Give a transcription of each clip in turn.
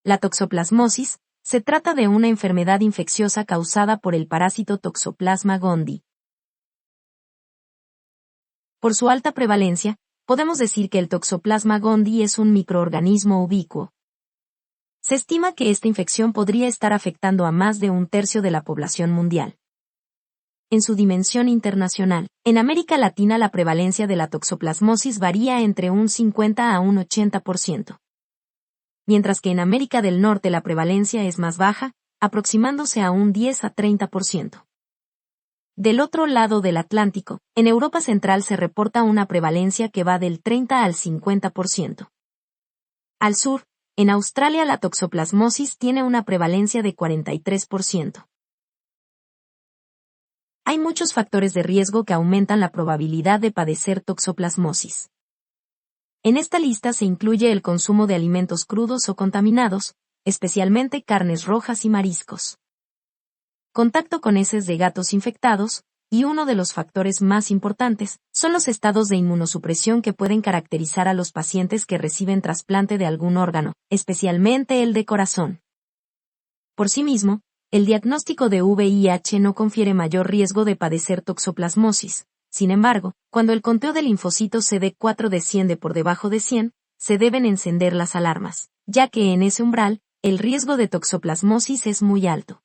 La toxoplasmosis se trata de una enfermedad infecciosa causada por el parásito Toxoplasma gondii. Por su alta prevalencia, podemos decir que el Toxoplasma gondii es un microorganismo ubicuo. Se estima que esta infección podría estar afectando a más de un tercio de la población mundial. En su dimensión internacional, en América Latina la prevalencia de la toxoplasmosis varía entre un 50 a un 80%. Mientras que en América del Norte la prevalencia es más baja, aproximándose a un 10 a 30%. Del otro lado del Atlántico, en Europa Central se reporta una prevalencia que va del 30 al 50%. Al sur, en Australia la toxoplasmosis tiene una prevalencia de 43%. Hay muchos factores de riesgo que aumentan la probabilidad de padecer toxoplasmosis. En esta lista se incluye el consumo de alimentos crudos o contaminados, especialmente carnes rojas y mariscos. Contacto con heces de gatos infectados, y uno de los factores más importantes, son los estados de inmunosupresión que pueden caracterizar a los pacientes que reciben trasplante de algún órgano, especialmente el de corazón. Por sí mismo, el diagnóstico de VIH no confiere mayor riesgo de padecer toxoplasmosis. Sin embargo, cuando el conteo de linfocitos CD4 desciende por debajo de 100, se deben encender las alarmas, ya que en ese umbral, el riesgo de toxoplasmosis es muy alto.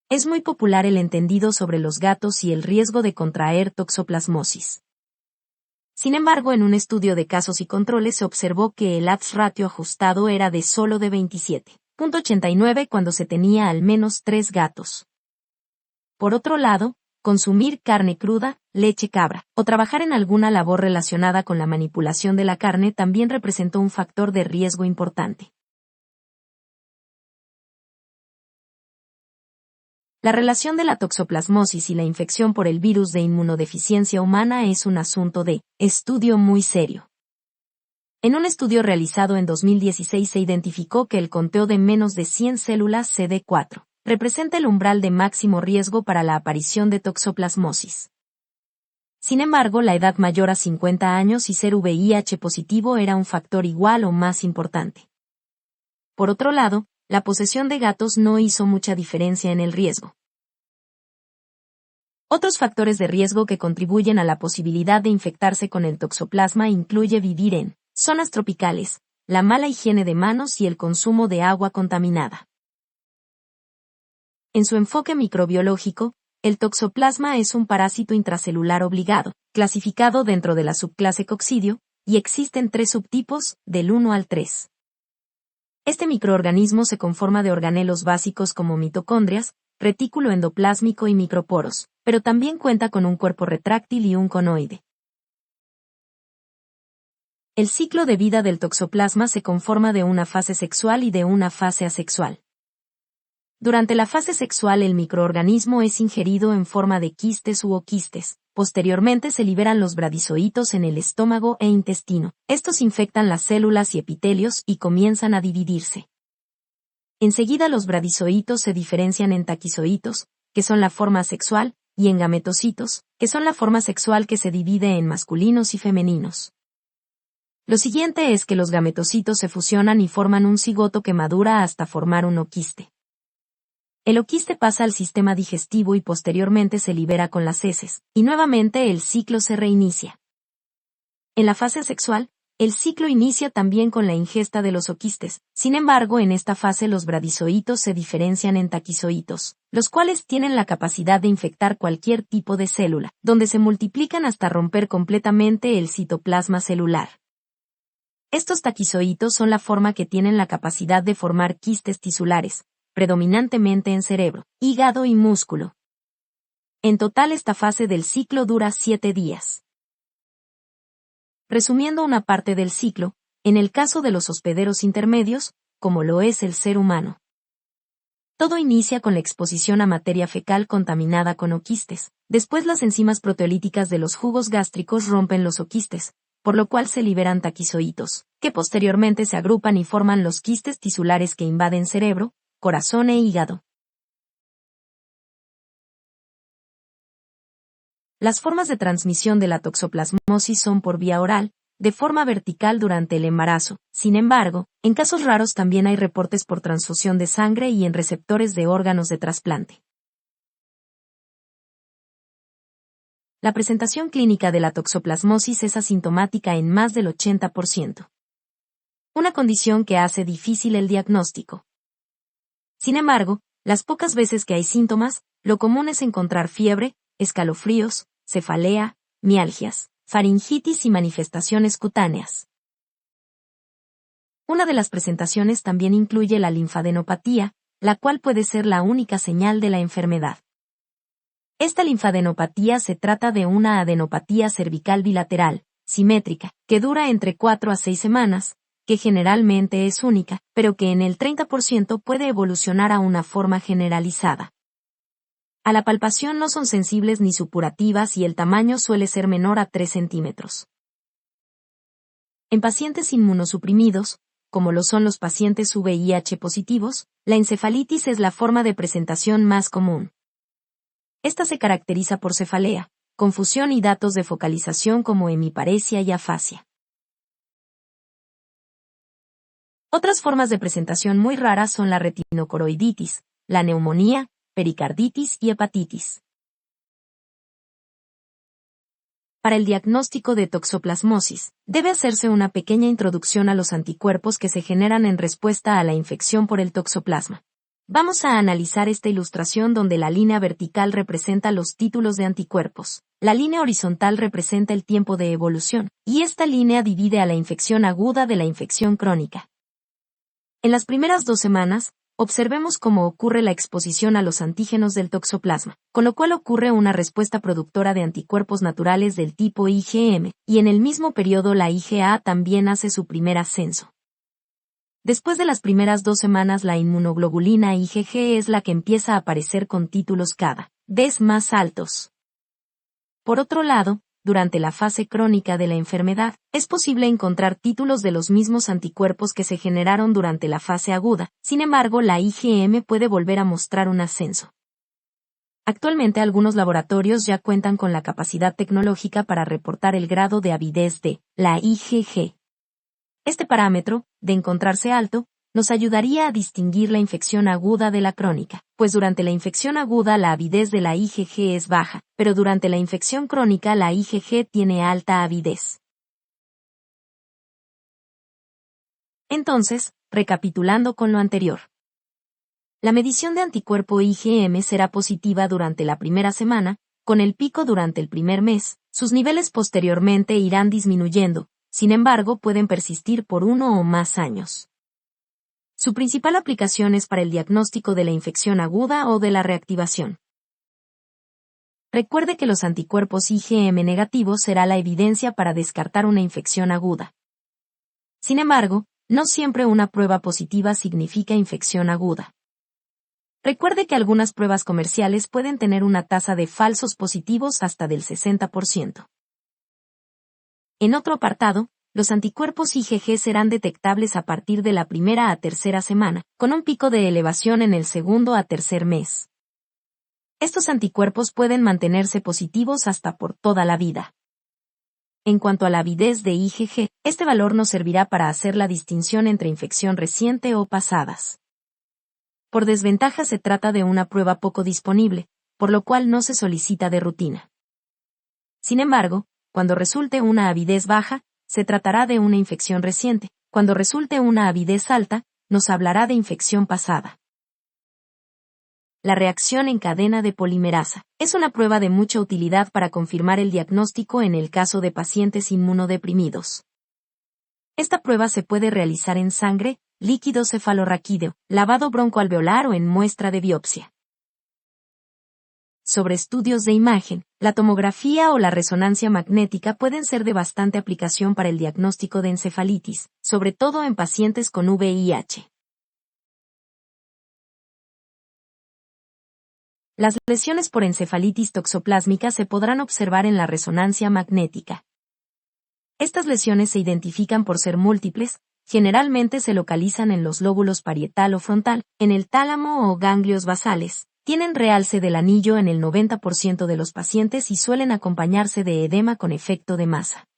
Es muy popular el entendido sobre los gatos y el riesgo de contraer toxoplasmosis. Sin embargo, en un estudio de casos y controles se observó que el odds ratio ajustado era de solo de 27.89 cuando se tenía al menos 3 gatos. Por otro lado, consumir carne cruda, leche cabra, o trabajar en alguna labor relacionada con la manipulación de la carne también representó un factor de riesgo importante. La relación de la toxoplasmosis y la infección por el virus de inmunodeficiencia humana es un asunto de estudio muy serio. En un estudio realizado en 2016 se identificó que el conteo de menos de 100 células CD4 representa el umbral de máximo riesgo para la aparición de toxoplasmosis. Sin embargo, la edad mayor a 50 años y ser VIH positivo era un factor igual o más importante. Por otro lado, la posesión de gatos no hizo mucha diferencia en el riesgo. Otros factores de riesgo que contribuyen a la posibilidad de infectarse con el toxoplasma incluye vivir en zonas tropicales, la mala higiene de manos y el consumo de agua contaminada. En su enfoque microbiológico, el toxoplasma es un parásito intracelular obligado, clasificado dentro de la subclase Coccidio, y existen 3 subtipos, del 1 al 3. Este microorganismo se conforma de organelos básicos como mitocondrias, retículo endoplásmico y microporos, pero también cuenta con un cuerpo retráctil y un conoide. El ciclo de vida del toxoplasma se conforma de una fase sexual y de una fase asexual. Durante la fase sexual el microorganismo es ingerido en forma de quistes u oquistes. Posteriormente se liberan los bradizoitos en el estómago e intestino. Estos infectan las células y epitelios y comienzan a dividirse. Enseguida los bradizoitos se diferencian en taquizoitos, que son la forma sexual, y en gametocitos, que son la forma sexual que se divide en masculinos y femeninos. Lo siguiente es que los gametocitos se fusionan y forman un cigoto que madura hasta formar un oquiste. El oquiste pasa al sistema digestivo y posteriormente se libera con las heces, y nuevamente el ciclo se reinicia. En la fase sexual, el ciclo inicia también con la ingesta de los oquistes. Sin embargo, en esta fase los bradizoitos se diferencian en taquizoitos, los cuales tienen la capacidad de infectar cualquier tipo de célula, donde se multiplican hasta romper completamente el citoplasma celular. Estos taquizoitos son la forma que tienen la capacidad de formar quistes tisulares, predominantemente en cerebro, hígado y músculo. En total esta fase del ciclo dura 7 días. Resumiendo una parte del ciclo, en el caso de los hospederos intermedios, como lo es el ser humano. Todo inicia con la exposición a materia fecal contaminada con oquistes. Después las enzimas proteolíticas de los jugos gástricos rompen los oquistes, por lo cual se liberan taquizoitos, que posteriormente se agrupan y forman los quistes tisulares que invaden cerebro, corazón e hígado. Las formas de transmisión de la toxoplasmosis son por vía oral, de forma vertical durante el embarazo. Sin embargo, en casos raros también hay reportes por transfusión de sangre y en receptores de órganos de trasplante. La presentación clínica de la toxoplasmosis es asintomática en más del 80%. Una condición que hace difícil el diagnóstico. Sin embargo, las pocas veces que hay síntomas, lo común es encontrar fiebre, escalofríos, cefalea, mialgias, faringitis y manifestaciones cutáneas. Una de las presentaciones también incluye la linfadenopatía, la cual puede ser la única señal de la enfermedad. Esta linfadenopatía se trata de una adenopatía cervical bilateral, simétrica, que dura entre 4 a 6 semanas, que generalmente es única, pero que en el 30% puede evolucionar a una forma generalizada. A la palpación no son sensibles ni supurativas y el tamaño suele ser menor a 3 centímetros. En pacientes inmunosuprimidos, como lo son los pacientes VIH positivos, la encefalitis es la forma de presentación más común. Esta se caracteriza por cefalea, confusión y datos de focalización como hemiparesia y afasia. Otras formas de presentación muy raras son la retinocoroiditis, la neumonía, pericarditis y hepatitis. Para el diagnóstico de toxoplasmosis, debe hacerse una pequeña introducción a los anticuerpos que se generan en respuesta a la infección por el toxoplasma. Vamos a analizar esta ilustración donde la línea vertical representa los títulos de anticuerpos, la línea horizontal representa el tiempo de evolución, y esta línea divide a la infección aguda de la infección crónica. En las primeras 2 semanas, observemos cómo ocurre la exposición a los antígenos del toxoplasma, con lo cual ocurre una respuesta productora de anticuerpos naturales del tipo IgM, y en el mismo periodo la IgA también hace su primer ascenso. Después de las primeras 2 semanas la inmunoglobulina IgG es la que empieza a aparecer con títulos cada vez más altos. Por otro lado, durante la fase crónica de la enfermedad, es posible encontrar títulos de los mismos anticuerpos que se generaron durante la fase aguda, sin embargo la IgM puede volver a mostrar un ascenso. Actualmente algunos laboratorios ya cuentan con la capacidad tecnológica para reportar el grado de avidez de la IgG. Este parámetro, de encontrarse alto, nos ayudaría a distinguir la infección aguda de la crónica, pues durante la infección aguda la avidez de la IgG es baja, pero durante la infección crónica la IgG tiene alta avidez. Entonces, recapitulando con lo anterior. La medición de anticuerpo IgM será positiva durante la primera semana, con el pico durante el primer mes, sus niveles posteriormente irán disminuyendo, sin embargo pueden persistir por 1 o más años. Su principal aplicación es para el diagnóstico de la infección aguda o de la reactivación. Recuerde que los anticuerpos IgM negativos será la evidencia para descartar una infección aguda. Sin embargo, no siempre una prueba positiva significa infección aguda. Recuerde que algunas pruebas comerciales pueden tener una tasa de falsos positivos hasta del 60%. En otro apartado, los anticuerpos IgG serán detectables a partir de la primera a tercera semana, con un pico de elevación en el segundo a tercer mes. Estos anticuerpos pueden mantenerse positivos hasta por toda la vida. En cuanto a la avidez de IgG, este valor nos servirá para hacer la distinción entre infección reciente o pasadas. Por desventaja se trata de una prueba poco disponible, por lo cual no se solicita de rutina. Sin embargo, cuando resulte una avidez baja, se tratará de una infección reciente. Cuando resulte una avidez alta, nos hablará de infección pasada. La reacción en cadena de polimerasa es una prueba de mucha utilidad para confirmar el diagnóstico en el caso de pacientes inmunodeprimidos. Esta prueba se puede realizar en sangre, líquido cefalorraquídeo, lavado broncoalveolar o en muestra de biopsia. Sobre estudios de imagen, la tomografía o la resonancia magnética pueden ser de bastante aplicación para el diagnóstico de encefalitis, sobre todo en pacientes con VIH. Las lesiones por encefalitis toxoplásmica se podrán observar en la resonancia magnética. Estas lesiones se identifican por ser múltiples, generalmente se localizan en los lóbulos parietal o frontal, en el tálamo o ganglios basales. Tienen realce del anillo en el 90% de los pacientes y suelen acompañarse de edema con efecto de masa.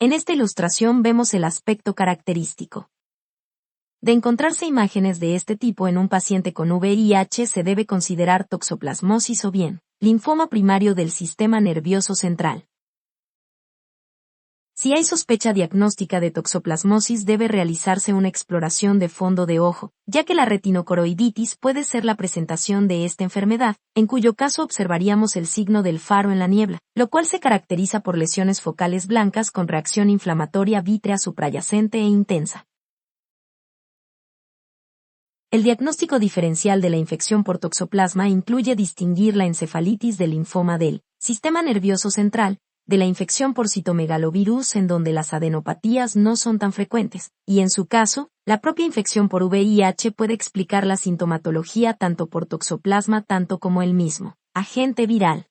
En esta ilustración vemos el aspecto característico. De encontrarse imágenes de este tipo en un paciente con VIH se debe considerar toxoplasmosis o bien linfoma primario del sistema nervioso central. Si hay sospecha diagnóstica de toxoplasmosis debe realizarse una exploración de fondo de ojo, ya que la retinocoroiditis puede ser la presentación de esta enfermedad, en cuyo caso observaríamos el signo del faro en la niebla, lo cual se caracteriza por lesiones focales blancas con reacción inflamatoria vítrea suprayacente e intensa. El diagnóstico diferencial de la infección por toxoplasma incluye distinguir la encefalitis del linfoma del sistema nervioso central, de la infección por citomegalovirus en donde las adenopatías no son tan frecuentes, y en su caso, la propia infección por VIH puede explicar la sintomatología tanto por toxoplasma tanto como el mismo agente viral.